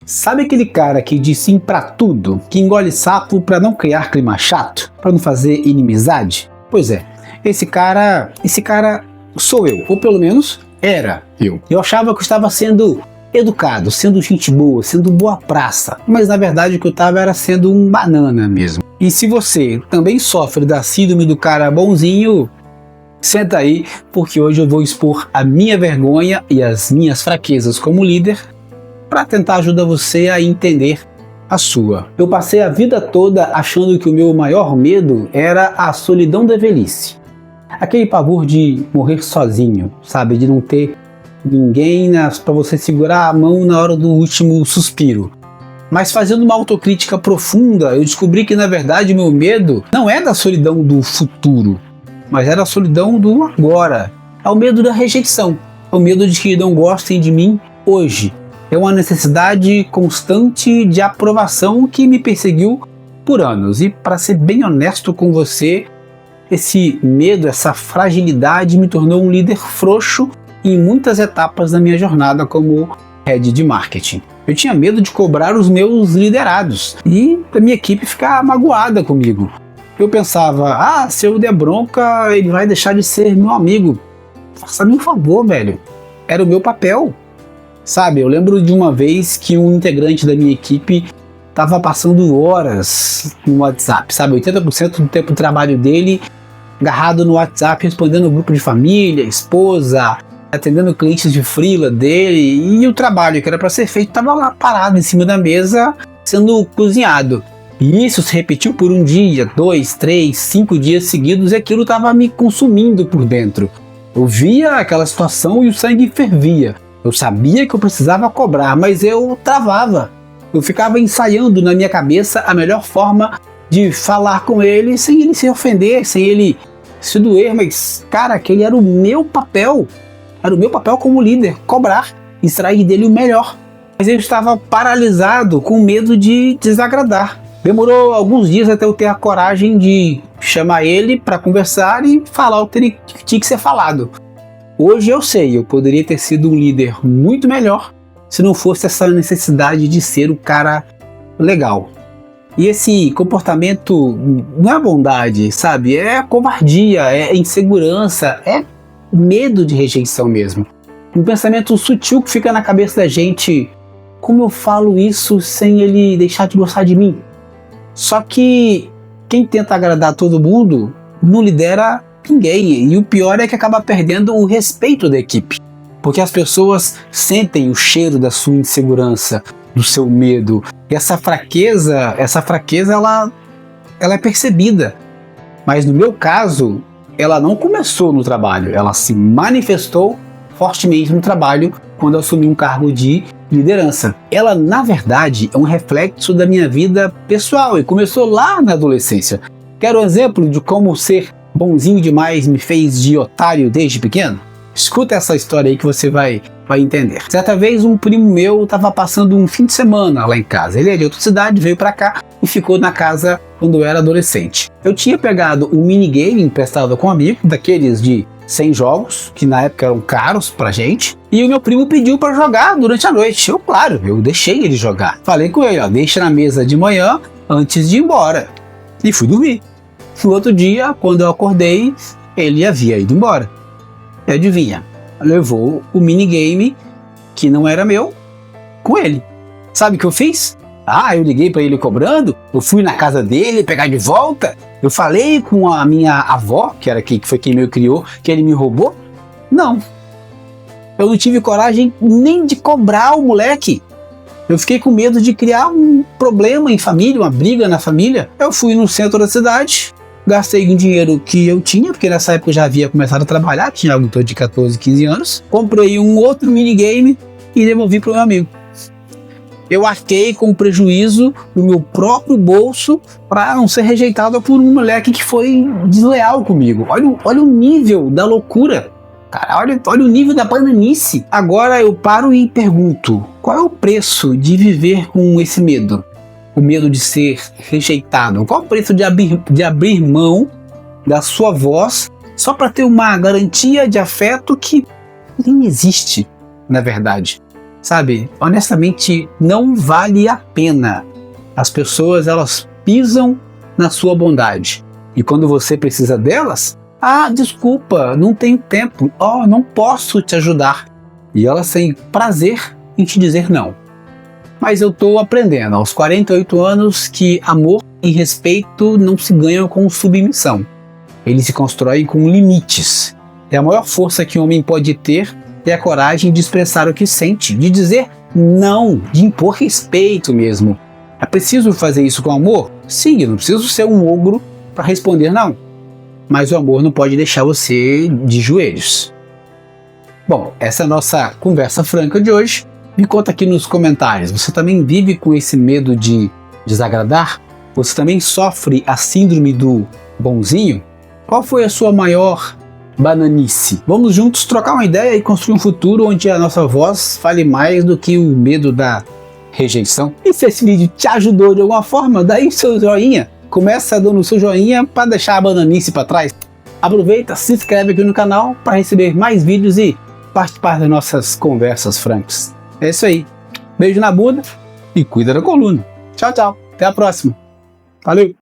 Sabe aquele cara que diz sim pra tudo, que engole sapo pra não criar clima chato, pra não fazer inimizade? Pois é, esse cara sou eu, ou pelo menos era eu. Eu achava que eu estava sendo educado, sendo gente boa, sendo boa praça, mas na verdade o que eu estava era sendo um banana mesmo. E se você também sofre da síndrome do cara bonzinho, senta aí, porque hoje eu vou expor a minha vergonha e as minhas fraquezas como líder para tentar ajudar você a entender a sua. Eu passei a vida toda achando que o meu maior medo era a solidão da velhice. Aquele pavor de morrer sozinho, sabe? De não ter ninguém para você segurar a mão na hora do último suspiro. Mas fazendo uma autocrítica profunda, eu descobri que na verdade o meu medo não é da solidão do futuro, mas é da solidão do agora. É o medo da rejeição, é o medo de que não gostem de mim hoje. É uma necessidade constante de aprovação que me perseguiu por anos. E para ser bem honesto com você, esse medo, essa fragilidade me tornou um líder frouxo em muitas etapas da minha jornada como head de marketing. Eu tinha medo de cobrar os meus liderados e a minha equipe ficar magoada comigo. Eu pensava, se eu der bronca, ele vai deixar de ser meu amigo. Faça-me um favor, velho. Era o meu papel. Sabe, eu lembro de uma vez que um integrante da minha equipe estava passando horas no WhatsApp, sabe, 80% do tempo de trabalho dele agarrado no WhatsApp, respondendo o grupo de família, esposa, atendendo clientes de freela dele, e o trabalho que era para ser feito estava lá parado em cima da mesa, sendo cozinhado. E isso se repetiu por um dia, 2, 3, 5 dias seguidos, e aquilo estava me consumindo por dentro. Eu via aquela situação e o sangue fervia. Eu sabia que eu precisava cobrar, mas eu travava. Eu ficava ensaiando na minha cabeça a melhor forma de falar com ele sem ele se ofender, sem ele se doer, mas, cara, aquele era o meu papel. Era o meu papel como líder, cobrar, extrair dele o melhor. Mas eu estava paralisado com medo de desagradar. Demorou alguns dias até eu ter a coragem de chamar ele para conversar e falar o que tinha que ser falado. Hoje eu sei, eu poderia ter sido um líder muito melhor se não fosse essa necessidade de ser o cara legal. E esse comportamento não é bondade, sabe? É covardia, é insegurança, é medo de rejeição mesmo. Um pensamento sutil que fica na cabeça da gente: como eu falo isso sem ele deixar de gostar de mim? Só que quem tenta agradar todo mundo não lidera ninguém, e o pior é que acaba perdendo o respeito da equipe, porque as pessoas sentem o cheiro da sua insegurança, do seu medo, e essa fraqueza ela é percebida. Mas no meu caso, ela não começou no trabalho, ela se manifestou fortemente no trabalho quando eu assumi um cargo de liderança. Ela, na verdade, é um reflexo da minha vida pessoal e começou lá na adolescência. Quero um exemplo de como ser bonzinho demais me fez de otário desde pequeno? Escuta essa história aí que você vai entender. Certa vez um primo meu estava passando um fim de semana lá em casa. Ele é de outra cidade, veio para cá e ficou na casa quando eu era adolescente. Eu tinha pegado um minigame emprestado com um amigo, daqueles de 100 jogos, que na época eram caros pra gente, e o meu primo pediu para jogar durante a noite. Eu deixei ele jogar. Falei com ele, deixa na mesa de manhã antes de ir embora. E fui dormir. No outro dia, quando eu acordei, ele havia ido embora. E adivinha? Levou o minigame, que não era meu, com ele. Sabe o que eu fiz? Eu liguei para ele cobrando, eu fui na casa dele pegar de volta, eu falei com a minha avó, que foi quem me criou, que ele me roubou. Não. Eu não tive coragem nem de cobrar o moleque. Eu fiquei com medo de criar um problema em família, uma briga na família. Eu fui no centro da cidade, gastei um dinheiro que eu tinha, porque nessa época eu já havia começado a trabalhar, tinha algo em torno de 14, 15 anos. Comprei um outro minigame e devolvi para o meu amigo. Eu arquei com o prejuízo do meu próprio bolso para não ser rejeitado por um moleque que foi desleal comigo. Olha o nível da loucura. Cara, olha o nível da bananice. Agora eu paro e pergunto: qual é o preço de viver com esse medo? O medo de ser rejeitado? Qual é o preço de abrir mão da sua voz só para ter uma garantia de afeto que nem existe, na verdade? sabe? Honestamente, não vale a pena. As pessoas, elas pisam na sua bondade. E quando você precisa delas, desculpa, não tenho tempo, não posso te ajudar. E elas têm prazer em te dizer não. Mas eu estou aprendendo aos 48 anos que amor e respeito não se ganham com submissão. Eles se constroem com limites. E a maior força que um homem pode ter é a coragem de expressar o que sente, de dizer não, de impor respeito mesmo. É preciso fazer isso com amor? Sim, eu não preciso ser um ogro para responder não. Mas o amor não pode deixar você de joelhos. Bom, essa é a nossa conversa franca de hoje. Me conta aqui nos comentários, você também vive com esse medo de desagradar? Você também sofre a síndrome do bonzinho? Qual foi a sua maior bananice? Vamos juntos trocar uma ideia e construir um futuro onde a nossa voz fale mais do que o medo da rejeição. E se esse vídeo te ajudou de alguma forma, dá aí seu joinha. Começa dando o seu joinha para deixar a bananice para trás. Aproveita, se inscreve aqui no canal para receber mais vídeos e participar das nossas conversas francas. É isso aí. Beijo na bunda e cuida da coluna. Tchau, tchau. Até a próxima. Valeu!